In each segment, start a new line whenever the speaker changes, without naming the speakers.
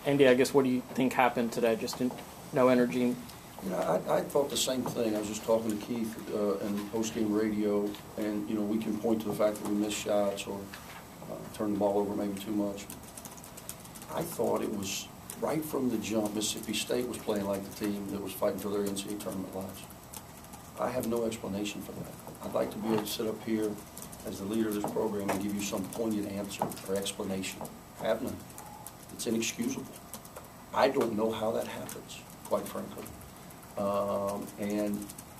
Andy, I guess what do you think happened today? Just no energy?
You know, I thought the same thing. I was just talking to Keith in post-game radio, and, you know, we can point to the fact that we missed shots or turned the ball over maybe too much. I thought it was right from the jump, Mississippi State was playing like the team that was fighting for their NCAA tournament lives. I have no explanation for that. I'd like to be able to sit up here as the leader of this program and give you some poignant answer or explanation. I have none. It's inexcusable. I don't know how that happens, quite frankly.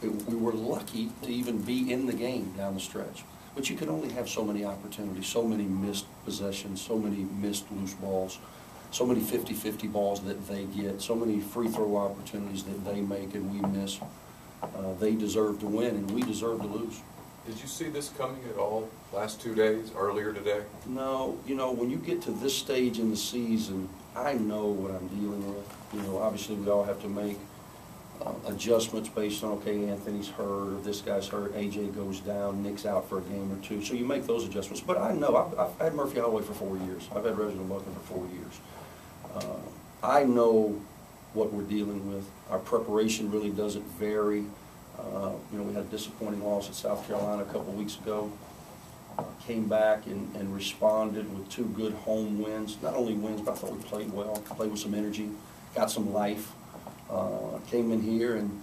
We were lucky to even be in the game down the stretch. But you can only have so many opportunities, so many missed possessions, so many missed loose balls, so many 50-50 balls that they get, so many free throw opportunities that they make and we miss. They deserve to win and we deserve to lose.
Did you see this coming at all last 2 days, earlier today?
No, you know, when you get to this stage in the season, I know what I'm dealing with. You know, obviously we all have to make adjustments based on, okay, Anthony's hurt, or this guy's hurt, AJ goes down, Nick's out for a game or two. So you make those adjustments. But I know, I've had Murphy Holloway for 4 years. I've had Reginald Buckner for 4 years. I know what we're dealing with. Our preparation really doesn't vary. You know, we had a disappointing loss at South Carolina a couple weeks ago. Came back and responded with 2 good home wins. Not only wins, but I thought we played well, played with some energy, got some life. Came in here and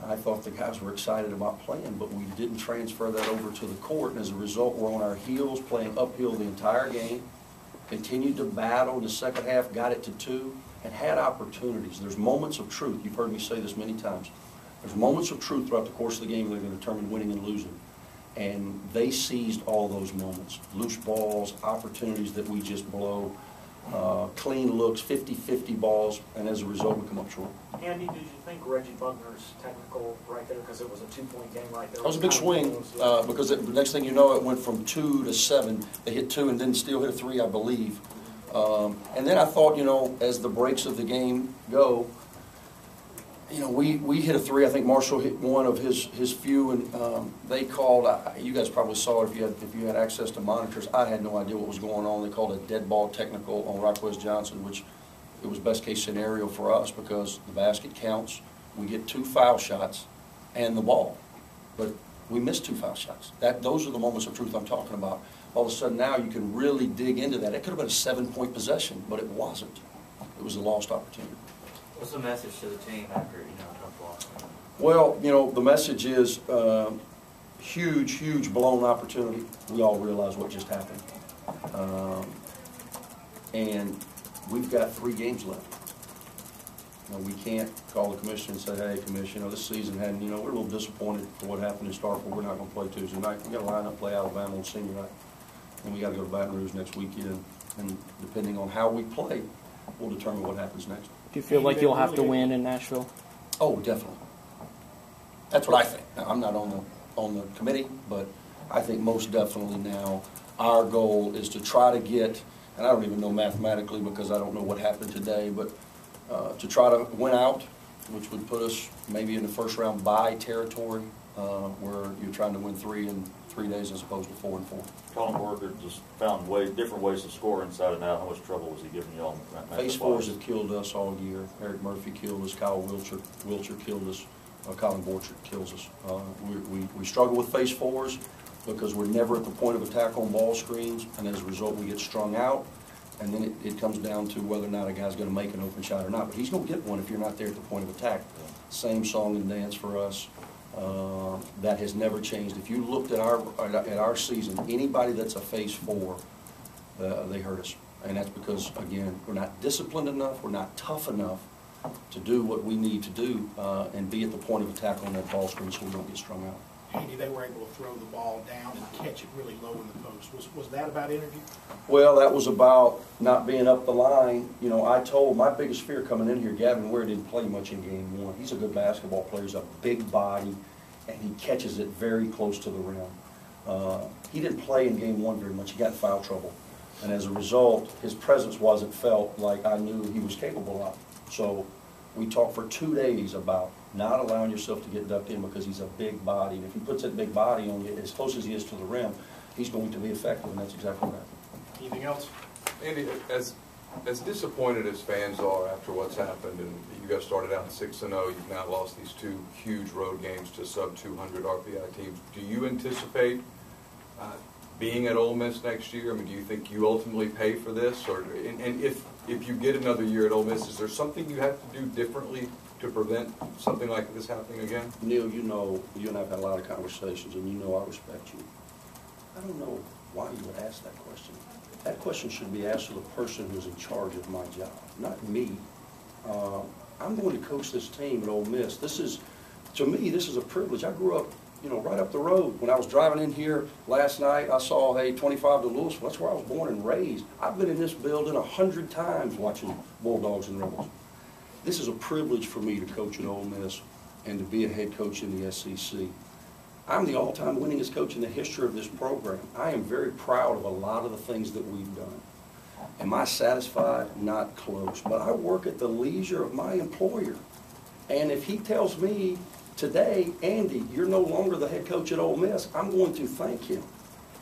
I thought the guys were excited about playing, but we didn't transfer that over to the court, and as a result we're on our heels playing uphill the entire game, continued to battle in the second half, got it to 2, and had opportunities. There's moments of truth. You've heard me say this many times. There's moments of truth throughout the course of the game that are going to determine winning and losing. And they seized all those moments. Loose balls, opportunities that we just blow, clean looks, 50-50 balls, and as a result we come up short.
Andy, did you think Reggie Buckner's technical right there, because it was a 2-point game right there?
That was a big swing, because the next thing you know it went from 2 to 7. They hit 2 and then still hit a 3, I believe. And then I thought, you know, as the breaks of the game go, you know, we hit a 3. I think Marshall hit one of his few, and they called. You guys probably saw it if you had access to monitors. I had no idea what was going on. They called a dead ball technical on Rockwez Johnson, which it was best case scenario for us because the basket counts. We get 2 foul shots and the ball, but we missed 2 foul shots. Those are the moments of truth I'm talking about. All of a sudden now you can really dig into that. It could have been a 7-point possession, but it wasn't. It was a lost opportunity.
What's the message to the team after, you know, a tough loss?
Well, you know, the message is huge blown opportunity. We all realize what just happened. And we've got 3 games left. You know, we can't call the commission and say, hey, commission, you know, this season hadn't, you know, we're a little disappointed for what happened in Starkville. We're not going to play Tuesday night. We've got to line up, play Alabama on senior night. And we got to go to Baton Rouge next weekend. And depending on how we play, we'll determine what happens next.
Do you feel like you'll have to win in Nashville?
Oh, definitely. That's what I think. Now, I'm not on the committee, but I think most definitely now our goal is to try to get, and I don't even know mathematically because I don't know what happened today, but to try to win out, which would put us maybe in the first round bye territory, where you're trying to win 3 in 3 days as opposed to 4 and 4.
Colin Worker just found different ways to score inside and out. How much trouble was he giving you all?
Phase 4s have killed us all year. Eric Murphy killed us. Kyle Wilcher killed us. Colin Borchert kills us. We struggle with phase 4s because we're never at the point of attack on ball screens, and as a result we get strung out, and then it comes down to whether or not a guy's going to make an open shot or not. But he's going to get one if you're not there at the point of attack. Same song and dance for us. That has never changed. If you looked at our season, anybody that's a phase 4, they hurt us, and that's because again we're not disciplined enough, we're not tough enough to do what we need to do and be at the point of attack on that ball screen so we don't get strung out.
Andy, they were able to throw the ball down and catch it really low in the post. Was that about energy?
Well, that was about not being up the line. You know, I told my biggest fear coming in here, Gavin Ware didn't play much in game 1. He's a good basketball player. He's a big body, and he catches it very close to the rim. He didn't play in game 1 very much. He got in foul trouble. And as a result, his presence wasn't felt like I knew he was capable of. So we talked for 2 days about not allowing yourself to get ducked in because he's a big body. And if he puts that big body on you, as close as he is to the rim, he's going to be effective, and that's exactly what happened.
Anything else?
Andy, as As disappointed as fans are after what's happened, and you guys started out 6-0, you've now lost these two huge road games to sub-200 RPI teams. Do you anticipate being at Ole Miss next year? I mean, do you think you ultimately pay for this? And if you get another year at Ole Miss, is there something you have to do differently to prevent something like this happening again?
Neil, you know, you and I have had a lot of conversations, and you know I respect you. I don't know why you would ask that question. That question should be asked to the person who's in charge of my job, not me. I'm going to coach this team at Ole Miss. To me, this is a privilege. I grew up, you know, right up the road. When I was driving in here last night, I saw, hey, 25 to Louisville. That's where I was born and raised. I've been in this building 100 times watching Bulldogs and Rebels. This is a privilege for me to coach at Ole Miss and to be a head coach in the SEC. I'm the all-time winningest coach in the history of this program. I am very proud of a lot of the things that we've done. Am I satisfied? Not close. But I work at the leisure of my employer. And if he tells me today, Andy, you're no longer the head coach at Ole Miss, I'm going to thank him.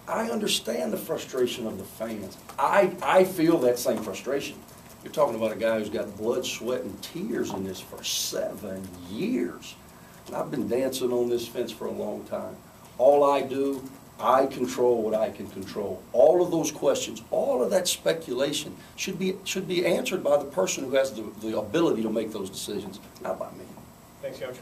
I understand the frustration of the fans. I feel that same frustration. You're talking about a guy who's got blood, sweat, and tears in this for 7 years. And I've been dancing on this fence for a long time. All I do, I control what I can control. All of those questions, all of that speculation should be answered by the person who has the ability to make those decisions, not by me.
Thanks, Coach.